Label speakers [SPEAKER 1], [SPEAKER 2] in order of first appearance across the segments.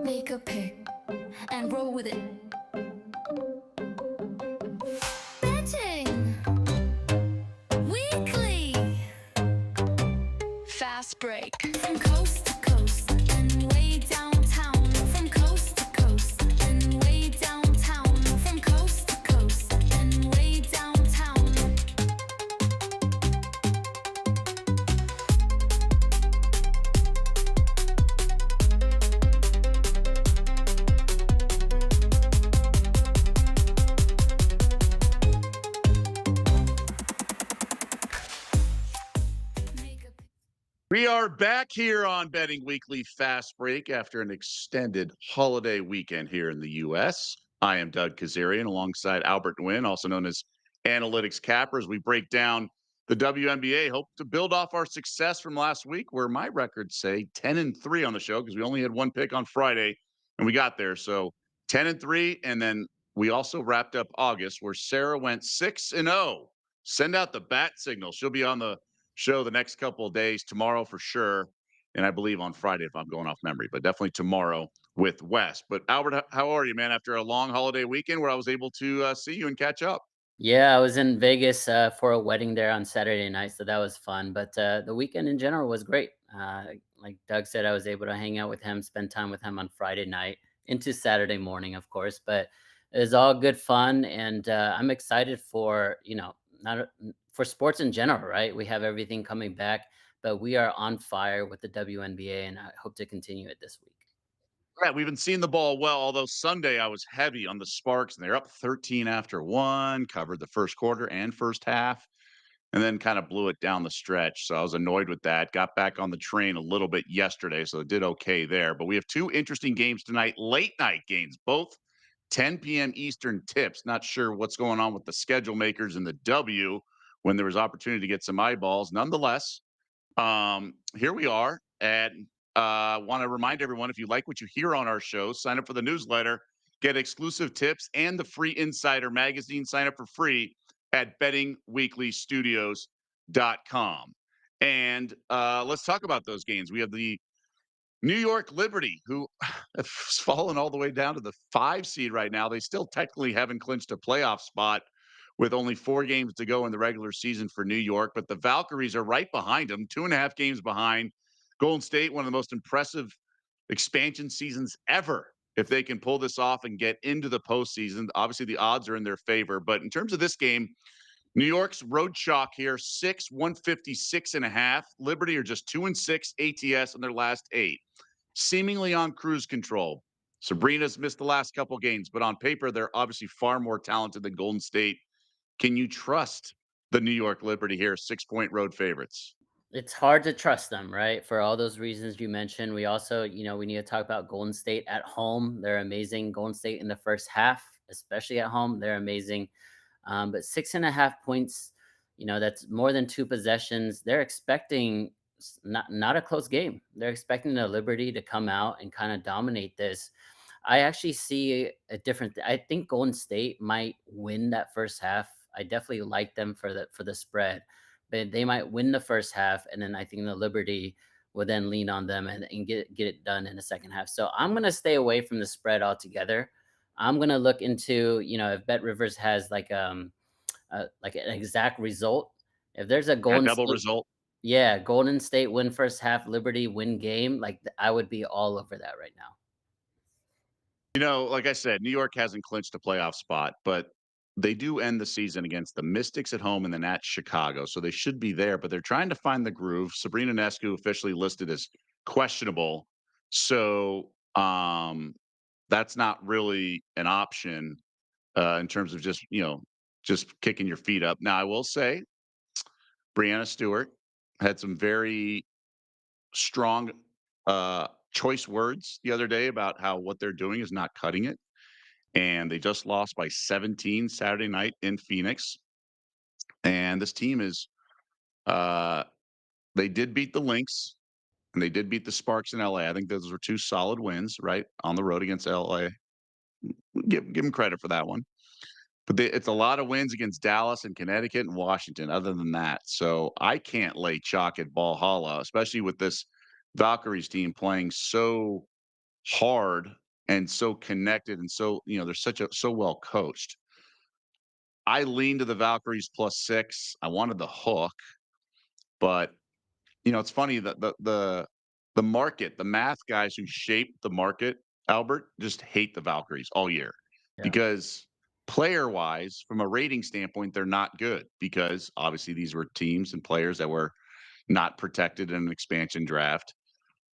[SPEAKER 1] Make a pick and roll with it. Betting weekly. Fast break. From coast to coast and way downtown. From coast to coast and way downtown. From coast to coast and way downtown.
[SPEAKER 2] We are back here on Betting Weekly Fast Break after an extended holiday weekend here in the U.S. I am Doug Kezirian alongside Albert Nguyen, also known as Analytics Capper, as we break down the WNBA. Hope to build off our success from last week, where my records say 10-3 on the show because we only had one pick on Friday and we got there. So 10-3, and then we also wrapped up August where Sarah went 6-0. Send out the bat signal. She'll be on the show the next couple of days, tomorrow for sure, and I believe on Friday if I'm going off memory, but definitely tomorrow with Wes. But Albert, how are you, man? After a long holiday weekend where I was able to see you and catch up.
[SPEAKER 3] Yeah, I was in Vegas for a wedding there on Saturday night, so that was fun. But the weekend in general was great. Like Doug said, I was able to hang out with him, spend time with him on Friday night into Saturday morning, of course. But it was all good fun, and I'm excited for not for sports in general, right? We have everything coming back, but we are on fire with the WNBA, and I hope to continue it this week.
[SPEAKER 2] Right, we've been seeing the ball well, although Sunday I was heavy on the Sparks, and they're up 13 after one, covered the first quarter and first half, and then kind of blew it down the stretch. So I was annoyed with that. Got back on the train a little bit yesterday, so it did okay there. But we have two interesting games tonight, late night games, both 10 p.m. Eastern tips. Not sure what's going on with the schedule makers in the W when there was opportunity to get some eyeballs. Nonetheless, here we are. And want to remind everyone, if you like what you hear on our show, sign up for the newsletter, get exclusive tips and the free Insider magazine. Sign up for free at bettingweeklystudios.com. And let's talk about those games. We have the New York Liberty, who have fallen all the way down to the 5 seed right now. They still technically haven't clinched a playoff spot with only 4 games to go in the regular season for New York. But the Valkyries are right behind them, 2.5 games behind. Golden State, one of the most impressive expansion seasons ever. If they can pull this off and get into the postseason, obviously the odds are in their favor. But in terms of this game, New York's road chalk here, 156.5. Liberty are just 2-6 ATS in their last 8, seemingly on cruise control. Sabrina's missed the last couple games, but on paper, they're obviously far more talented than Golden State. Can you trust the New York Liberty here, 6-point road favorites?
[SPEAKER 3] It's hard to trust them, right? For all those reasons you mentioned. We also, we need to talk about Golden State at home. They're amazing. Golden State in the first half, especially at home, they're amazing. But 6.5 points, that's more than two possessions. They're expecting not a close game. They're expecting the Liberty to come out and kind of dominate this. I actually see a different. I think Golden State might win that first half. I definitely like them for the spread, but they might win the first half, and then I think the Liberty will then lean on them and get it done in the second half. So I'm gonna stay away from the spread altogether. I'm gonna look into if Bet Rivers has like an exact result. If there's a
[SPEAKER 2] A
[SPEAKER 3] Golden
[SPEAKER 2] double
[SPEAKER 3] State,
[SPEAKER 2] result.
[SPEAKER 3] yeah, Golden State win first half, Liberty win game, I would be all over that right now.
[SPEAKER 2] Like I said, New York hasn't clinched a playoff spot, but they do end the season against the Mystics at home and then at Chicago. So they should be there, but they're trying to find the groove. Sabrina Nescu officially listed as questionable. So that's not really an option in terms of just kicking your feet up. Now, I will say Brianna Stewart had some very strong choice words the other day about how what they're doing is not cutting it. And they just lost by 17 Saturday night in Phoenix. And this team is, uh, they did beat the Lynx and they did beat the Sparks in LA. I think those were two solid wins, right, on the road against LA. Give them credit for that one. But it's a lot of wins against Dallas and Connecticut and Washington. Other than that, so I can't lay chalk at Valhalla, especially with this Valkyries team playing so hard and so connected and so, they're so well coached. I lean to the Valkyries +6. I wanted the hook, but it's funny that the market, the math guys who shape the market, Albert, just hate the Valkyries all year
[SPEAKER 3] Yeah.
[SPEAKER 2] because player wise, from a rating standpoint, they're not good because obviously these were teams and players that were not protected in an expansion draft.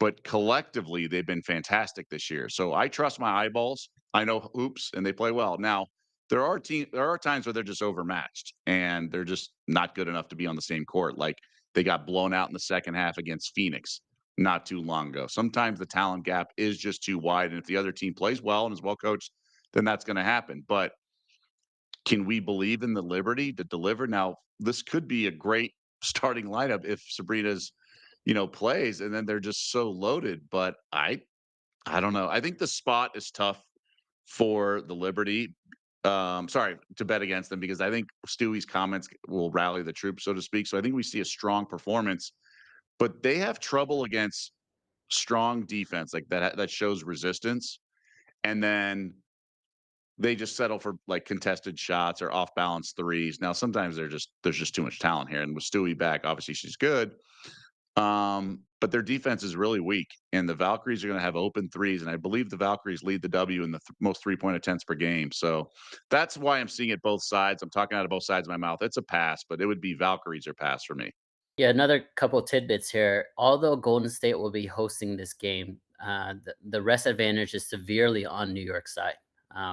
[SPEAKER 2] But collectively, they've been fantastic this year. So I trust my eyeballs. I know oops, and they play well. Now, there are times where they're just overmatched and they're just not good enough to be on the same court. Like they got blown out in the second half against Phoenix not too long ago. Sometimes the talent gap is just too wide. And if the other team plays well and is well coached, then that's going to happen. But can we believe in the Liberty to deliver? Now, this could be a great starting lineup if Sabrina's plays, and then they're just so loaded. But I don't know. I think the spot is tough for the Liberty. Sorry to bet against them because I think Stewie's comments will rally the troops, so to speak. So I think we see a strong performance, but they have trouble against strong defense like that shows resistance, and then they just settle for like contested shots or off balance threes. Now sometimes there's just too much talent here, and with Stewie back, obviously she's good. But their defense is really weak, and the Valkyries are going to have open threes, and I believe the Valkyries lead the W in the most 3-point attempts per game. So that's why I'm seeing it both sides. I'm talking out of both sides of my mouth. It's a pass, but it would be Valkyries or pass for me.
[SPEAKER 3] Yeah, another couple tidbits here. Although Golden State will be hosting this game, the rest advantage is severely on New York side.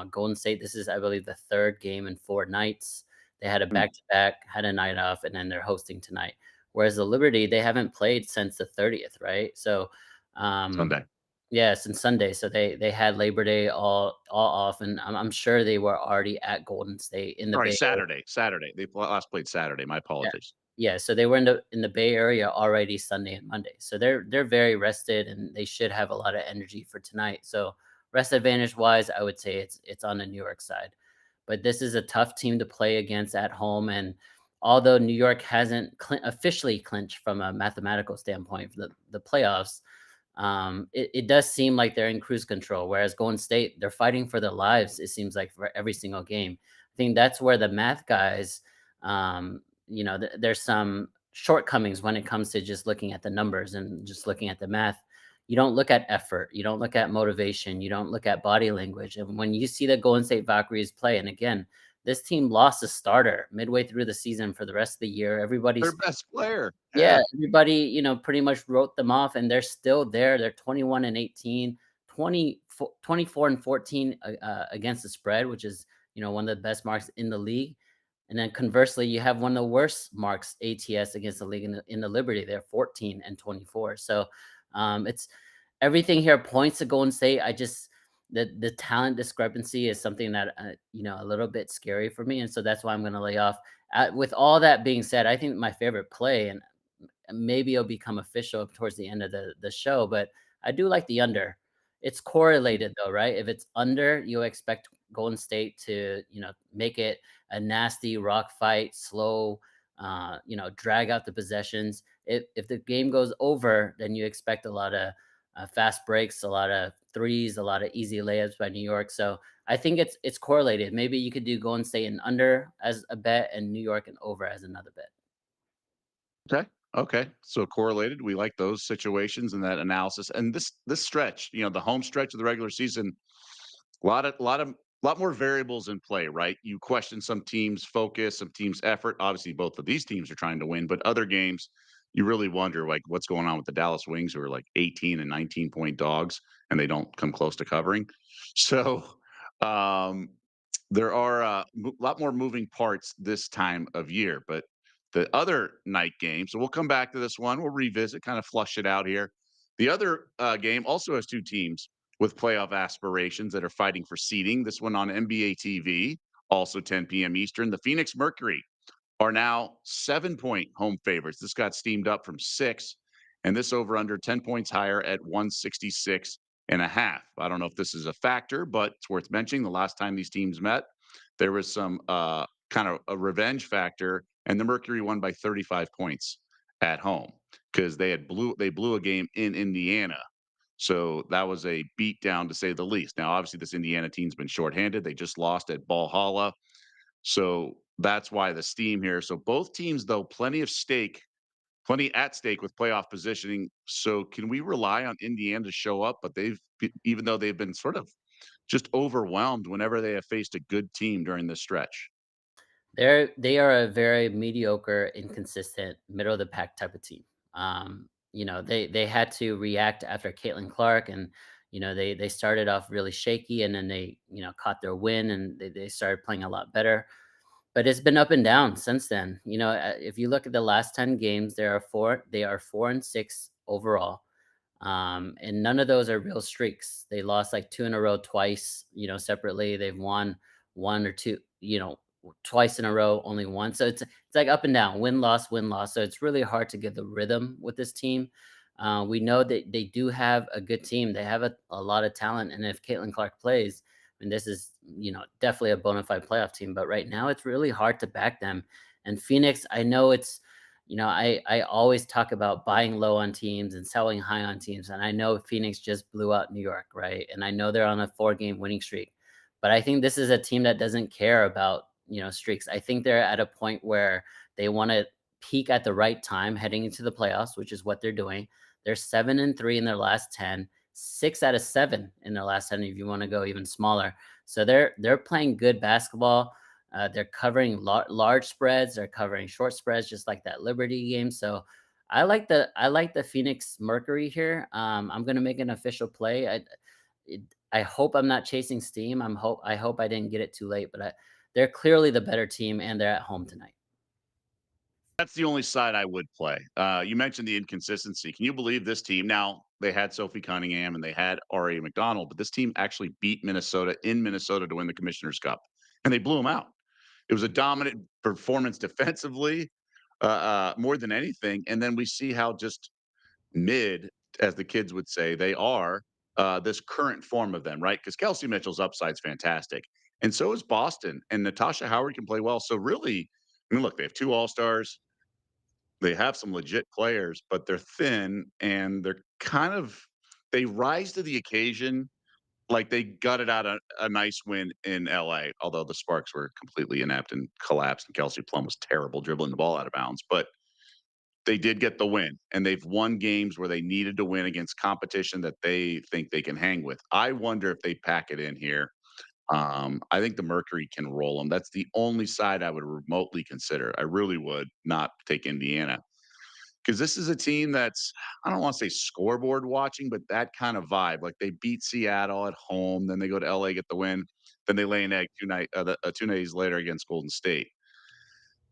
[SPEAKER 3] Golden State, this is, I believe, the third game in 4 nights. They had a
[SPEAKER 2] Hmm,
[SPEAKER 3] back to back, had a night off, and then they're hosting tonight. Whereas the Liberty, they haven't played since the 30th, right? So, um,
[SPEAKER 2] Sunday.
[SPEAKER 3] yeah, since Sunday. So they had Labor Day all off, and I'm sure they were already at Golden State in the
[SPEAKER 2] Sorry,
[SPEAKER 3] Bay.
[SPEAKER 2] Saturday. Saturday. Last played Saturday. My
[SPEAKER 3] Yeah.
[SPEAKER 2] apologies.
[SPEAKER 3] Yeah, so they were in the Bay Area already Sunday and Monday. So they're very rested and they should have a lot of energy for tonight. So rest advantage wise, I would say it's on the New York side. But this is a tough team to play against at home, and although New York hasn't officially clinched from a mathematical standpoint for the playoffs, it does seem like they're in cruise control. Whereas Golden State, they're fighting for their lives. It seems like for every single game. I think that's where the math guys, there's some shortcomings when it comes to just looking at the numbers and just looking at the math. You don't look at effort, you don't look at motivation, you don't look at body language. And when you see the Golden State Valkyries play, and again, this team lost a starter midway through the season for the rest of the year.
[SPEAKER 2] Their
[SPEAKER 3] Everybody's
[SPEAKER 2] best player.
[SPEAKER 3] Yeah,
[SPEAKER 2] Yeah.
[SPEAKER 3] everybody, pretty much wrote them off, and they're still there. They're 21 and 18, 24 and 14 against the spread, which is, one of the best marks in the league. And then conversely, you have one of the worst marks ATS against the league in the Liberty. They're 14 and 24. So it's everything here points to Golden State. The talent discrepancy is something that a little bit scary for me, and so that's why I'm going to lay off. With all that being said, I think my favorite play, and maybe it'll become official towards the end of the show, but I do like the under. It's correlated though, right? If it's under, you'll expect Golden State to, make it a nasty rock fight, slow, drag out the possessions. If the game goes over, then you expect a lot of fast breaks, a lot of threes, a lot of easy layups by New York. So I think it's correlated. Maybe you could do Golden State and under as a bet, and New York and over as another bet.
[SPEAKER 2] Okay. Okay. So correlated. We like those situations and that analysis. And this stretch, the home stretch of the regular season, lot more variables in play, right? You question some teams' focus, some teams' effort. Obviously, both of these teams are trying to win, but other games, you really wonder like what's going on with the Dallas Wings, who are like 18 and 19-point dogs, and they don't come close to covering. So um, there are a lot more moving parts this time of year, but the other night game. So we'll come back to this one. We'll revisit, kind of flush it out here. The other game also has two teams with playoff aspirations that are fighting for seeding. This one on NBA TV, also 10 p.m. Eastern. The Phoenix Mercury are now 7-point home favorites. This got steamed up from 6, and this over under 10 points higher at 166 and a half. I don't know if this is a factor, but it's worth mentioning. The last time these teams met, there was some kind of a revenge factor, and the Mercury won by 35 points at home because they blew a game in Indiana So that was a beat down to say the least. Now, obviously, this Indiana team's been shorthanded. They just lost at Valhalla. So that's why the steam here. So both teams, though, plenty at stake with playoff positioning. So can we rely on Indiana to show up? But even though they've been sort of just overwhelmed whenever they have faced a good team during this stretch.
[SPEAKER 3] They are a very mediocre, inconsistent, middle of the pack type of team. They had to react after Caitlin Clark, and they started off really shaky, and then they caught their win, and they started playing a lot better. But it's been up and down since then. If you look at the last 10 games, they are 4-6 overall. And none of those are real streaks. They lost like two in a row twice, separately. They've won one or two, twice in a row, only one. So it's like up and down, win, loss, win, loss. So it's really hard to get the rhythm with this team. We know that they do have a good team. They have a lot of talent. And if Caitlin Clark plays, I mean, this is, definitely a bona fide playoff team. But right now it's really hard to back them. And Phoenix, I know I always talk about buying low on teams and selling high on teams, and I know Phoenix just blew out New York, right? And I know they're on a 4-game winning streak, but I think this is a team that doesn't care about streaks. I think they're at a point where they want to peak at the right time heading into the playoffs, which is what they're doing. They're 7-3 in their last 10, 6 out of 7 in their last 10. If you want to go even smaller, so they're playing good basketball. They're covering large spreads. They're covering short spreads, just like that Liberty game. So I like the Phoenix Mercury here. I'm gonna make an official play. I hope I'm not chasing steam. I hope I didn't get it too late, but they're clearly the better team, and they're at home tonight.
[SPEAKER 2] That's the only side I would play. You mentioned the inconsistency. Can you believe this team? Now, they had Sophie Cunningham and they had Ari McDonald, but this team actually beat Minnesota in Minnesota to win the Commissioner's Cup, and they blew them out. It was a dominant performance defensively, more than anything. And then we see how just mid, as the kids would say, they are this current form of them, right? Because Kelsey Mitchell's upside's fantastic. And so is Boston. And Natasha Howard can play well. So really, I mean, look, they have two all stars. They have some legit players, but they're thin and they're kind of they rise to the occasion like they gutted out a nice win in LA, although the Sparks were completely inept and collapsed, and Kelsey Plum was terrible dribbling the ball out of bounds. But they did get the win, and they've won games where they needed to win against competition that they think they can hang with. I wonder if they pack it in here. I think the Mercury can roll them. That's the only side I would remotely consider. I really would not take Indiana because this is a team that's I don't want to say scoreboard watching, but that kind of vibe. Like they beat Seattle at home, then they go to LA get the win, then they lay an egg 2 days later against Golden State.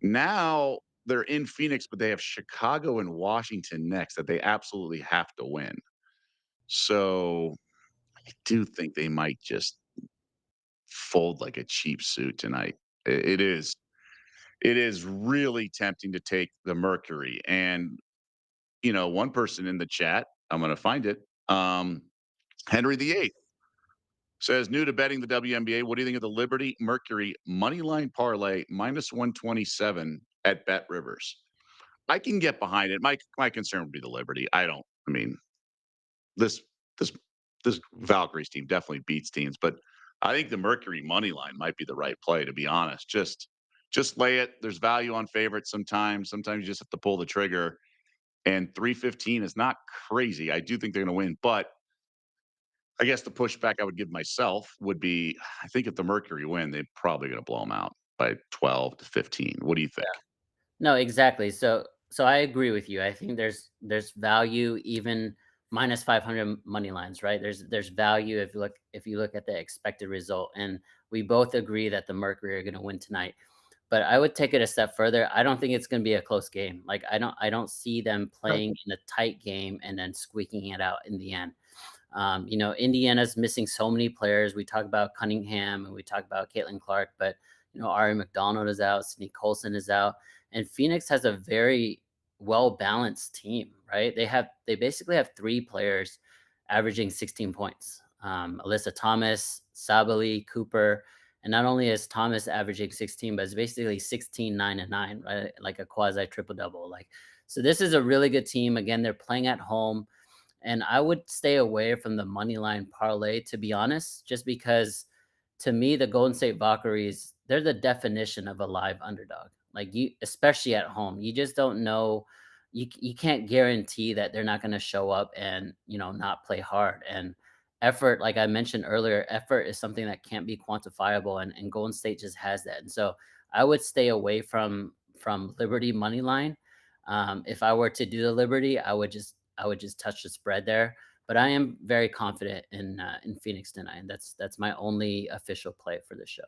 [SPEAKER 2] Now they're in Phoenix, but they have Chicago and Washington next that they absolutely have to win. So I do think they might just fold like a cheap suit tonight. It is really tempting to take the Mercury and one person in the chat, I'm going to find it. Henry VIII says, new to betting the WNBA. What do you think of the Liberty Mercury money line parlay -127 at Bet Rivers? I can get behind it. My concern would be the Liberty. I mean, this this this Valkyries team definitely beats teams, but I think the Mercury money line might be the right play, to be honest. Just lay it. There's value on favorites sometimes. Sometimes you just have to pull the trigger. And 315 is not crazy. I do think they're going to win, but I guess the pushback I would give myself would be I think if the Mercury win, they're probably going to blow them out by 12 to 15. What do you think?
[SPEAKER 3] No, exactly. So I agree with you. I think there's value even minus 500 money lines, right? There's value if you look at the expected result, and we both agree that the Mercury are going to win tonight. But I would take it a step further. I don't think it's going to be a close game. Like I don't see them playing in a tight game and then squeaking it out in the end. Indiana's missing so many players. We talk about Cunningham and we talk about Caitlin Clark, but Ari McDonald is out, Sydney Colson is out, and Phoenix has a very well balanced team, right? They basically have three players averaging 16 points. Alyssa Thomas, Sabali, Cooper, and not only is Thomas averaging 16, but it's basically 16, 9, and 9, right? Like a quasi triple double. Like, so this is a really good team. Again, they're playing at home. And I would stay away from the money line parlay, to be honest, just because to me, the Golden State Valkyries, they're the definition of a live underdog. Like you, especially at home, you just don't know. You can't guarantee that they're not going to show up and not play hard. And effort, like I mentioned earlier, effort is something that can't be quantifiable, and Golden State just has that. And so I would stay away from Liberty money line. If I were to do the Liberty, I would just touch the spread there. But I am very confident in Phoenix tonight, and that's my only official play for the show.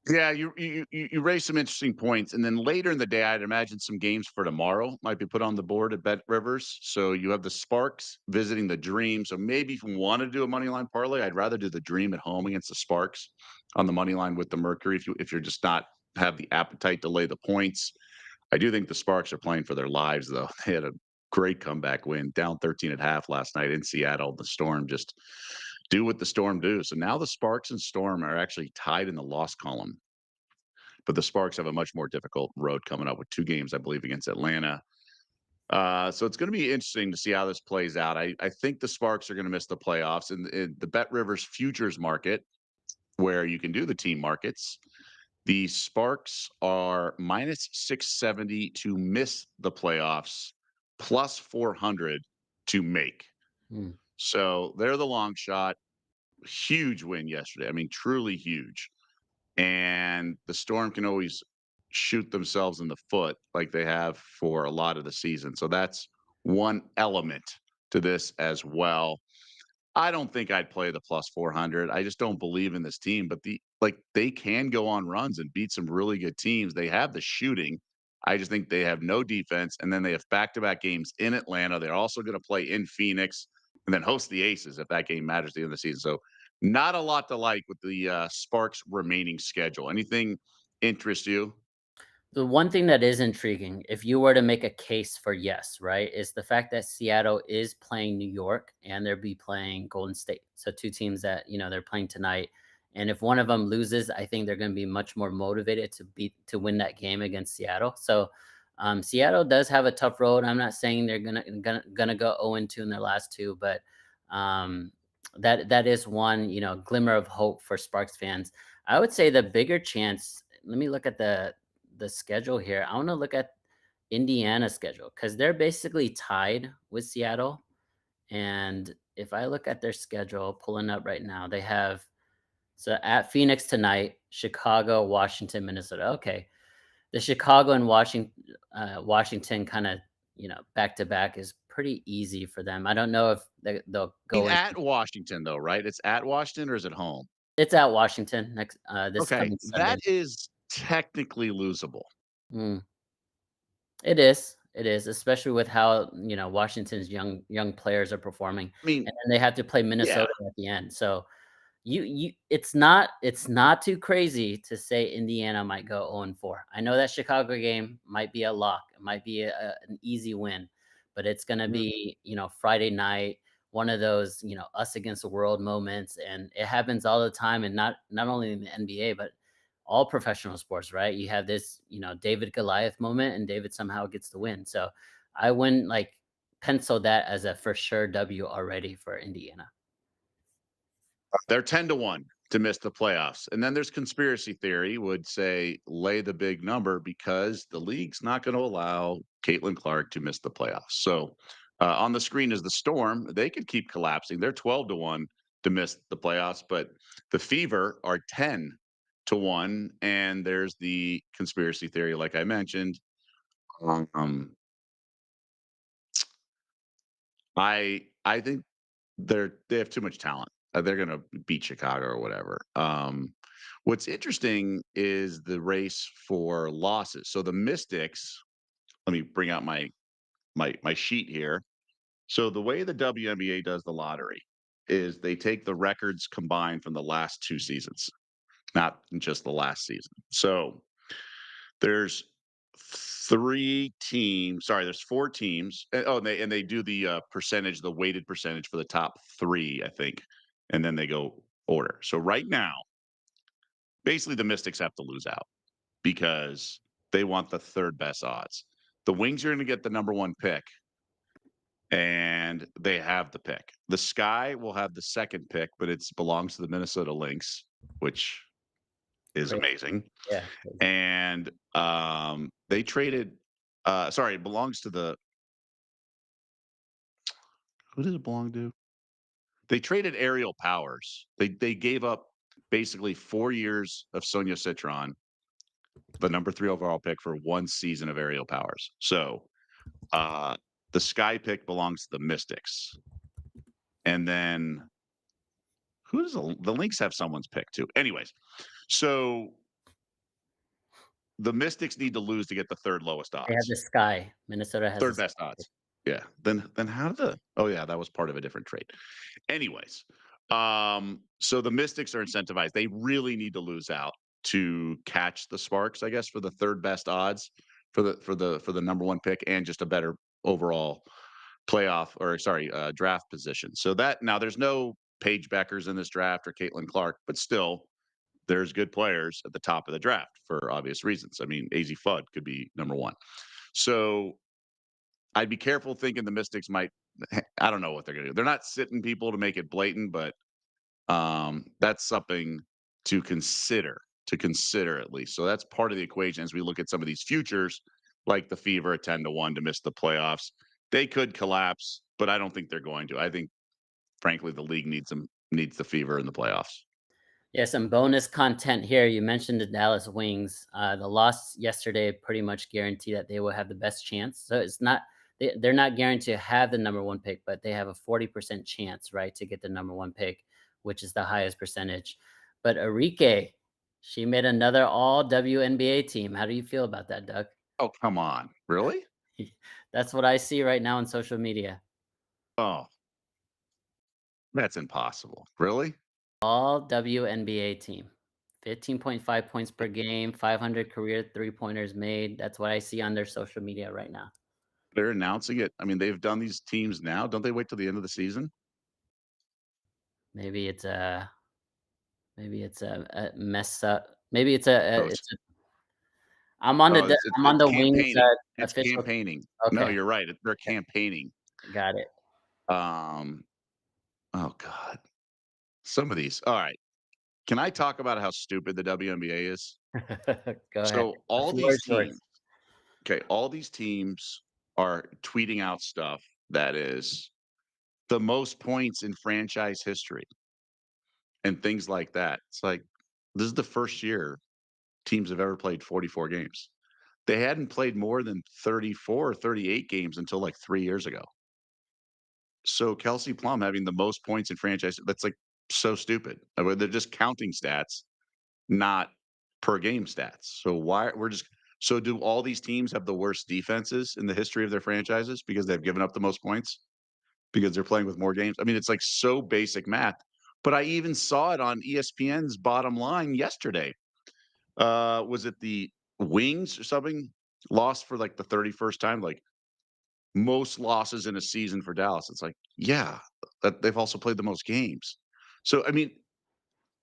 [SPEAKER 2] Yeah, you raised some interesting points, and then later in the day, I'd imagine some games for tomorrow might be put on the board at Bet Rivers. So you have the Sparks visiting the Dream. So maybe if you want to do a money line parlay, I'd rather do the Dream at home against the Sparks on the money line with the Mercury. If you're just not have the appetite to lay the points, I do think the Sparks are playing for their lives, though. They had a great comeback win, down 13 at half last night in Seattle. The Storm just do what the Storm do. So now the Sparks and Storm are actually tied in the loss column, but the Sparks have a much more difficult road coming up with 2 games, I believe, against Atlanta. So it's going to be interesting to see how this plays out. I think the Sparks are going to miss the playoffs, and the Bet Rivers futures market, where you can do the team markets, the Sparks are minus 670 to miss the playoffs, plus 400 to make.
[SPEAKER 3] Hmm.
[SPEAKER 2] So they're the long shot. Huge win yesterday. I mean, truly huge. And the Storm can always shoot themselves in the foot like they have for a lot of the season. So that's one element to this as well. I don't think I'd play the plus 400. I just don't believe in this team, but they can go on runs and beat some really good teams. They have the shooting. I just think they have no defense, and then they have back-to-back games in Atlanta. They're also going to play in Phoenix and then host the Aces if that game matters at the end of the season. So not a lot to like with the Sparks remaining schedule. Anything interest you?
[SPEAKER 3] The one thing that is intriguing, if you were to make a case for yes, right, is the fact that Seattle is playing New York and they'll be playing Golden State. So two teams that, they're playing tonight. And if one of them loses, I think they're going to be much more motivated to win that game against Seattle. So Seattle does have a tough road. I'm not saying they're gonna go 0-2 in their last two, but um, that is one glimmer of hope for Sparks fans. I would say the bigger chance. Let me look at the schedule here. I want to look at Indiana's schedule because they're basically tied with Seattle. And if I look at their schedule, pulling up right now, they have so at Phoenix tonight, Chicago, Washington, Minnesota. Okay, the Chicago and Washington kind of back to back is pretty easy for them. I don't know if they'll
[SPEAKER 2] I mean,
[SPEAKER 3] go in.
[SPEAKER 2] at Washington, though, right? It's at Washington or is it home?
[SPEAKER 3] It's at Washington next this
[SPEAKER 2] Okay,
[SPEAKER 3] coming Sunday.
[SPEAKER 2] that is technically losable.
[SPEAKER 3] Mm. It is. It is, especially with how, Washington's young players are performing,
[SPEAKER 2] I mean,
[SPEAKER 3] and then they have to play
[SPEAKER 2] yeah,
[SPEAKER 3] Minnesota at the end. So it's not too crazy to say Indiana might go 0-4. I know that Chicago game might be a lock. It might be an easy win, but it's gonna
[SPEAKER 2] mm,
[SPEAKER 3] be, Friday night, one of those, us against the world moments, and it happens all the time, and not only in the NBA, but all professional sports, right? You have this, David Goliath moment, and David somehow gets the win. So I wouldn't like pencil that as a for sure W already for Indiana.
[SPEAKER 2] they're 10-1 to miss the playoffs. And then there's conspiracy theory would say lay the big number because the league's not going to allow Caitlin Clark to miss the playoffs. So on the screen is the Storm. They could keep collapsing. They're 12-1 to miss the playoffs, but the Fever are 10-1. And there's the conspiracy theory, like I mentioned. Um, I think they have too much talent. They're gonna beat Chicago or whatever. What's interesting is the race for losses. So the Mystics. Let me bring out my sheet here. So the way the WNBA does the lottery is they take the records combined from the last 2 seasons, not just the last season. So there's 3 teams. Sorry, there's 4 teams. And they do the percentage, the weighted percentage for the top 3, I think, and then they go order. So right now, basically, the Mystics have to lose out because they want the third best odds. The Wings are going to get the number 1 pick, and they have the pick. The Sky will have the second pick, but it belongs to the Minnesota Lynx, which is
[SPEAKER 3] Crazy.
[SPEAKER 2] amazing.
[SPEAKER 3] Yeah, crazy.
[SPEAKER 2] And they traded. Sorry, it belongs to the. Who does it belong to? They traded aerial powers. They gave up basically 4 years of Sonia Citron, the number 3 overall pick, for 1 season of aerial powers. So uh, the Sky pick belongs to the Mystics, and then who does the Lynx have someone's pick too? Anyways, so the Mystics need to lose to get the third lowest
[SPEAKER 3] They have
[SPEAKER 2] odds,
[SPEAKER 3] the Sky. Minnesota has the
[SPEAKER 2] third
[SPEAKER 3] Sky.
[SPEAKER 2] best odds. Yeah. Then how did the? Oh yeah, that was part of a different trade. Anyways, so the Mystics are incentivized. They really need to lose out to catch the Sparks, I guess, for the third best odds for the number one pick and just a better overall playoff or sorry draft position. So that now there's no Paige Beckers in this draft or Caitlin Clark, but still there's good players at the top of the draft for obvious reasons. I mean, AZ Fudd could be number one. So I'd be careful thinking the Mystics might. I don't know what they're going to do. They're not sitting people to make it blatant, but that's something to consider. To consider at least. So that's part of the equation as we look at some of these futures, like the Fever at 10-1 to miss the playoffs. They could collapse, but I don't think they're going to. I think, frankly, the league needs the Fever in the playoffs.
[SPEAKER 3] Yeah, some bonus content here. You mentioned the Dallas Wings. The loss yesterday pretty much guarantee that they will have the best chance. So it's not they're not guaranteed to have the number one pick, but they have a 40% chance, right, to get the number one pick, which is the highest percentage. But Arike, she made another all WNBA team. How do you feel about that, Doug?
[SPEAKER 2] Oh, come on. Really?
[SPEAKER 3] That's what I see right now on social media.
[SPEAKER 2] Oh, that's impossible. Really?
[SPEAKER 3] All WNBA team. 15.5 points per game, 500 career three-pointers made. That's what I see on their social media right now.
[SPEAKER 2] They're announcing it. I mean, they've done these teams now. Don't they wait till the end of the season?
[SPEAKER 3] Maybe it's a a mess up. Maybe it's a
[SPEAKER 2] Oh,
[SPEAKER 3] it's a I'm on
[SPEAKER 2] oh,
[SPEAKER 3] I'm on
[SPEAKER 2] it's
[SPEAKER 3] the Wings,
[SPEAKER 2] campaigning. It's
[SPEAKER 3] official.
[SPEAKER 2] campaigning. No,
[SPEAKER 3] Okay,
[SPEAKER 2] you're right. They're campaigning.
[SPEAKER 3] got it.
[SPEAKER 2] Um, oh God, some of these. All right. Can I talk about how stupid the WNBA is?
[SPEAKER 3] Go ahead.
[SPEAKER 2] So
[SPEAKER 3] The
[SPEAKER 2] all
[SPEAKER 3] floor
[SPEAKER 2] these
[SPEAKER 3] is yours.
[SPEAKER 2] teams, okay, all these teams are tweeting out stuff that is the most points in franchise history and things like that. It's like this is the first year teams have ever played 44 games. They hadn't played more than 34 or 38 games until like 3 years ago. So Kelsey Plum having the most points in franchise, that's like so stupid. I mean, they're just counting stats, not per game stats. So why we're just so do all these teams have the worst defenses in the history of their franchises because they've given up the most points because they're playing with more games? I mean, it's like so basic math. But I even saw it on ESPN's bottom line yesterday. Was it the Wings or something lost for like the 31st time? Like most losses in a season for Dallas. It's like, yeah, that they've also played the most games. So I mean,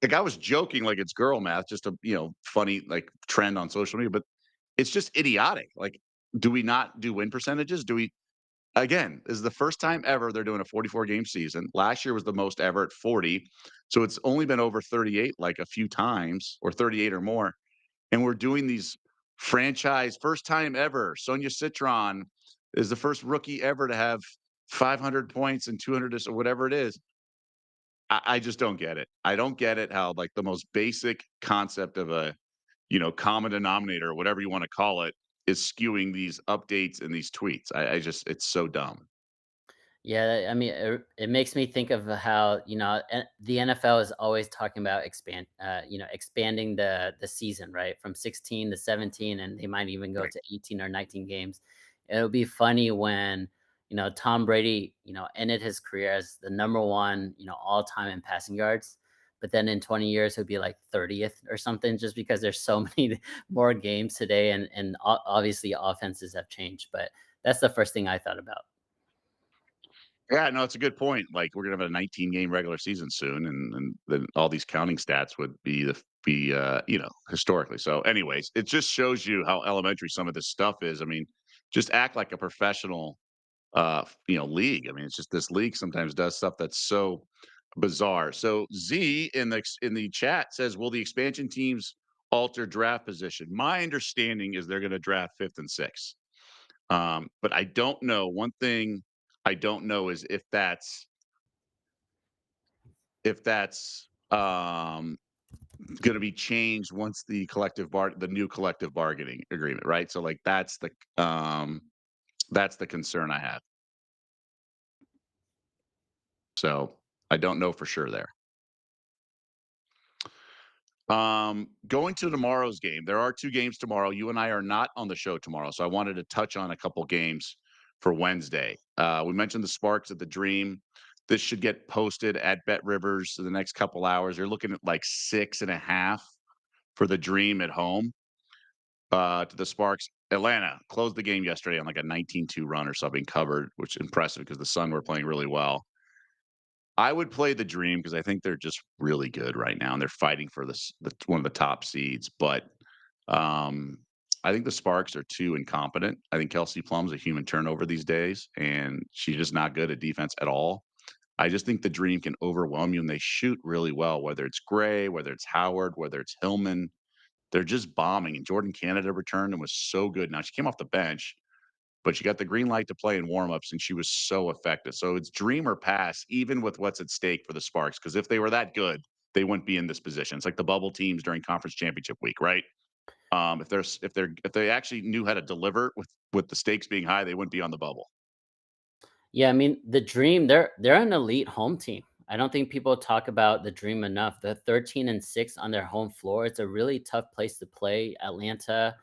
[SPEAKER 2] like I was joking, like it's girl math, just a funny like trend on social media, but it's just idiotic. Like, do we not do win percentages? Do we again? This is the first time ever they're doing a 44 game season. Last year was the most ever at 40, so it's only been over 38 like a few times or 38 or more, and we're doing these franchise first time ever. Sonia Citron is the first rookie ever to have 500 points and 200 or whatever it is. I just don't get it. I don't get it how like the most basic concept of a common denominator, whatever you want to call it, is skewing these updates and these tweets. I just it's so dumb.
[SPEAKER 3] Yeah, I mean, it makes me think of how the NFL is always talking about expanding the season, right, from 16 to 17, and they might even go
[SPEAKER 2] Right.
[SPEAKER 3] to 18 or 19 games. It'll be funny when Tom Brady ended his career as the number one all time in passing yards, but then in 20 years he'll be like 30th or something, just because there's so many more games today, and obviously offenses have changed. But that's the first thing I thought about.
[SPEAKER 2] Yeah, no, it's a good point. Like we're gonna have a 19 game regular season soon, and then all these counting stats would be historically. So, anyways, it just shows you how elementary some of this stuff is. I mean, just act like a professional league. I mean, it's just this league sometimes does stuff that's so bizarre. So Z in the chat says, "Will the expansion teams alter draft position?" My understanding is they're going to draft fifth and sixth. But I don't know. One thing I don't know is if that's going to be changed once the new collective bargaining agreement, right? So like that's the concern I have. So I don't know for sure there. Going to tomorrow's game, there are two games tomorrow. You and I are not on the show tomorrow, so I wanted to touch on a couple games for Wednesday. We mentioned the Sparks at the Dream. This should get posted at Bet Rivers in the next couple hours. You're looking at like 6.5 for the Dream at home to the Sparks. Atlanta closed the game yesterday on like a 19-2 run or something covered, which is impressive because the Sun were playing really well. I would play the Dream because I think they're just really good right now, and they're fighting for one of the top seeds. But um, I think the Sparks are too incompetent. I think Kelsey Plum's a human turnover these days, and she's just not good at defense at all. I just think the Dream can overwhelm you, and they shoot really well. Whether it's Gray, whether it's Howard, whether it's Hillman, they're just bombing. And Jordan Canada returned and was so good. Now she came off the bench, but she got the green light to play in warmups, and she was so effective. So it's dream or pass, even with what's at stake for the Sparks. Because if they were that good, they wouldn't be in this position. It's like the bubble teams during conference championship week, right? If they actually knew how to deliver with the stakes being high, they wouldn't be on the bubble.
[SPEAKER 3] Yeah, I mean, the Dream, they're an elite home team. I don't think people talk about the Dream enough. The 13-6 on their home floor. It's a really tough place to play. Atlanta,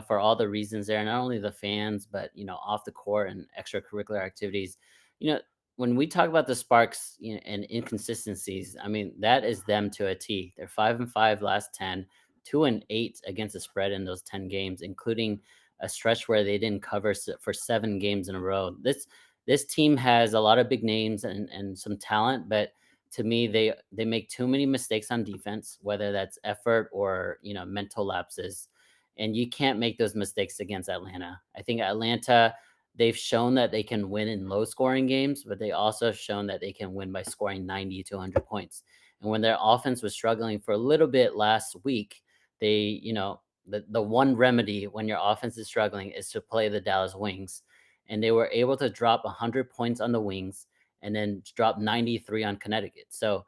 [SPEAKER 3] for all the reasons there, not only the fans, but off the court and extracurricular activities. You know, when we talk about the Sparks, and inconsistencies, I mean, that is them to a T. They're 5-5 last 10, 2-8 against the spread in those 10 games, including a stretch where they didn't cover for 7 games in a row. This team has a lot of big names and some talent, but to me, they make too many mistakes on defense, whether that's effort or mental lapses, and you can't make those mistakes against Atlanta. I think Atlanta, they've shown that they can win in low scoring games, but they also have shown that they can win by scoring 90 to 100 points. And when their offense was struggling for a little bit last week, the one remedy when your offense is struggling is to play the Dallas Wings, and they were able to drop 100 points on the Wings and then drop 93 on Connecticut. So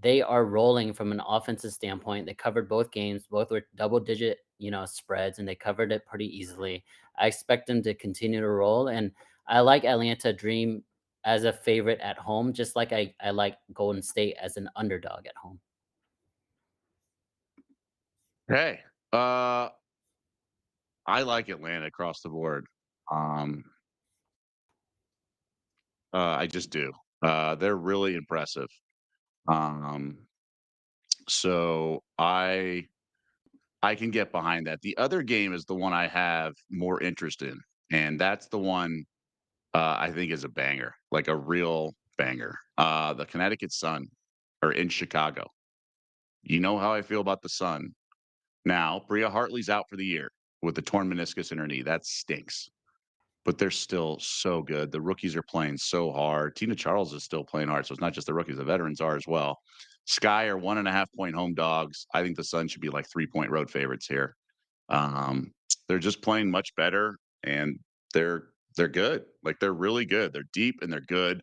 [SPEAKER 3] they are rolling from an offensive standpoint. They covered both games, both were double digit, spreads, and they covered it pretty easily. I expect them to continue to roll. And I like Atlanta Dream as a favorite at home, just like I like Golden State as an underdog at home.
[SPEAKER 2] Hey, I like Atlanta across the board. Um, I just do. They're really impressive. Um, so I can get behind that. The other game is the one I have more interest in, and that's the one I think is a banger, like a real banger. The Connecticut Sun are in Chicago. You know how I feel about the Sun. Now, Bria Hartley's out for the year with the torn meniscus in her knee. That stinks. But they're still so good. The rookies are playing so hard. Tina Charles is still playing hard. So it's not just the rookies, the veterans are as well. Sky are 1.5 point home dogs. I think the Sun should be like 3 point road favorites here. Um, they're just playing much better, and they're good. Like they're really good. They're deep and they're good.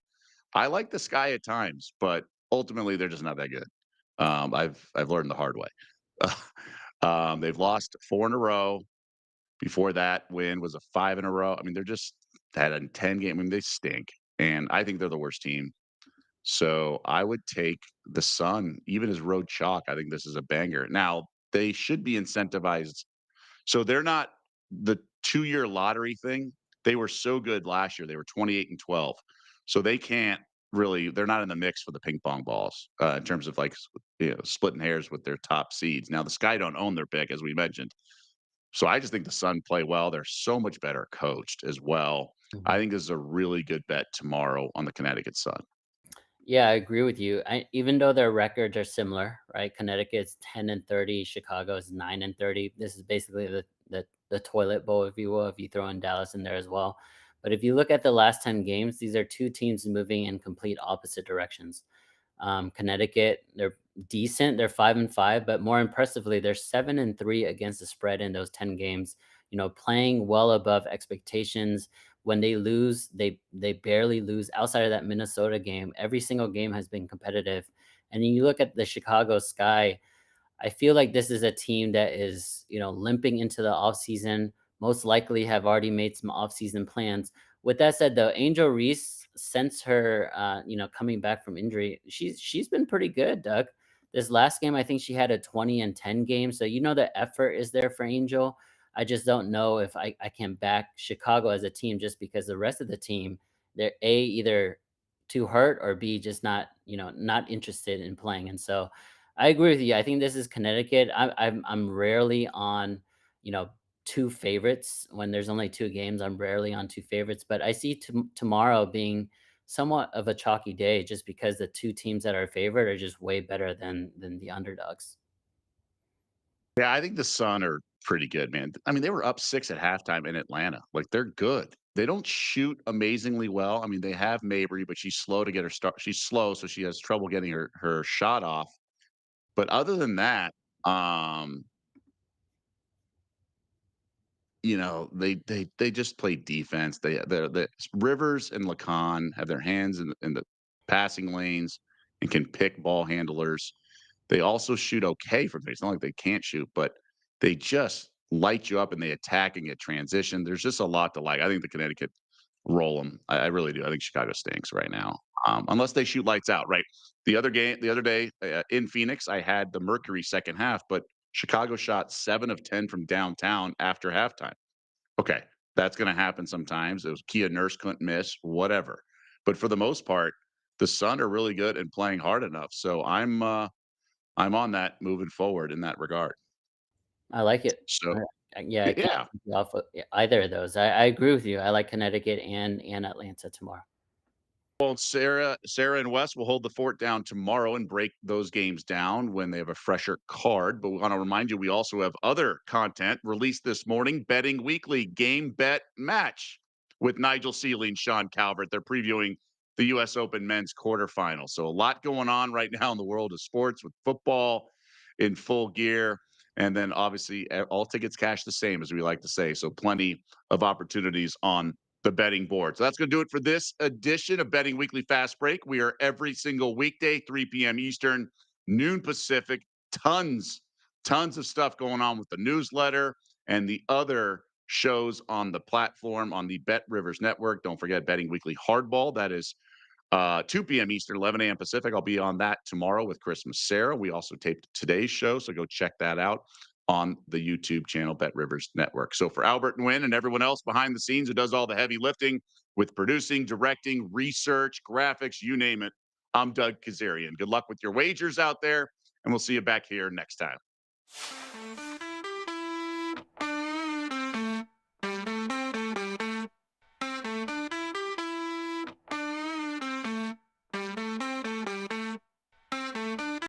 [SPEAKER 2] I like the Sky at times, but ultimately they're just not that good. I've learned the hard way. They've lost 4 in a row. Before that win was a 5 in a row. I mean, they're just had a 10 game. I mean, they stink, and I think they're the worst team. So I would take the Sun, even as road chalk. I think this is a banger. Now they should be incentivized, so they're not the 2 year lottery thing. They were so good last year. They were 28-12. So they can't really, they're not in the mix for the ping pong balls in terms of like splitting hairs with their top seeds. Now the Sky don't own their pick, as we mentioned. So I just think the Sun play well. They're so much better coached as well. I
[SPEAKER 3] Mhm.
[SPEAKER 2] think this is a really good bet tomorrow on the Connecticut Sun.
[SPEAKER 3] Yeah, I agree with you. Even though their records are similar, right? Connecticut's 10-30, Chicago's 9-30. This is basically the toilet bowl, if you will, if you throw in Dallas in there as well. But if you look at the last 10 games, these are two teams moving in complete opposite directions. Connecticut, they're decent. They're 5-5, but more impressively, they're 7-3 against the spread in those 10 games. Playing well above expectations. When they lose, they barely lose. Outside of that Minnesota game, every single game has been competitive. And then you look at the Chicago Sky. I feel like this is a team that is, limping into the offseason, most likely have already made some offseason plans. With that said, though, Angel Reese, since her, coming back from injury, she's been pretty good, Doug. This last game, I think she had a 20-10 game. So the effort is there for Angel. I just don't know if I can back Chicago as a team just because the rest of the team, they're either too hurt or B just not interested in playing. And so I agree with you. I think this is Connecticut. I'm rarely on, you know, two favorites when there's only two games. I'm rarely on two favorites, but I see tomorrow being somewhat of a chalky day just because the two teams that are favored are just way better than the underdogs.
[SPEAKER 2] Yeah, I think the Sun are pretty good, man. I mean, they were up 6 at halftime in Atlanta. Like, they're good. They don't shoot amazingly well. I mean, they have Mabry, but she's slow to get her start. She's slow, so she has trouble getting her shot off. But other than that, um, they just play defense. The Rivers and Lacan have their hands in the passing lanes and can pick ball handlers. They also shoot okay from there. It's not like they can't shoot, but they just light you up and they attack and get transition. There's just a lot to like. I think the Connecticut roll them. I really do. I think Chicago stinks right now, unless they shoot lights out. Right. The other day in Phoenix, I had the Mercury second half, but Chicago shot 7 of 10 from downtown after halftime. Okay, that's going to happen sometimes. It was Kia Nurse couldn't miss, whatever. But for the most part, the Sun are really good and playing hard enough. So I'm on that moving forward in that regard.
[SPEAKER 3] I like it.
[SPEAKER 2] So
[SPEAKER 3] Yeah, I can't
[SPEAKER 2] yeah.
[SPEAKER 3] take you off of either of those. I agree with you. I like Connecticut and Atlanta tomorrow.
[SPEAKER 2] Well, Sarah and Wes will hold the fort down tomorrow and break those games down when they have a fresher card. But we want to remind you, we also have other content released this morning. Betting Weekly Game Bet Match with Nigel Seeley and Sean Calvert. They're previewing the U.S. Open men's quarterfinal. So a lot going on right now in the world of sports with football in full gear. And then obviously all tickets cash the same, as we like to say. So plenty of opportunities on the betting board. So that's going to do it for this edition of Betting Weekly Fast Break. We are every single weekday, 3 p.m. Eastern, noon Pacific. Tons of stuff going on with the newsletter and the other shows on the platform on the Bet Rivers Network. Don't forget Betting Weekly Hardball. That is 2 p.m. Eastern, 11 a.m. Pacific. I'll be on that tomorrow with Chris Sarah. We also taped today's show, so go check that out on the YouTube channel, Bet Rivers Network. So for Albert Nguyen and everyone else behind the scenes who does all the heavy lifting with producing, directing, research, graphics, you name it, I'm Doug Kezirian. Good luck with your wagers out there, and we'll see you back here next time.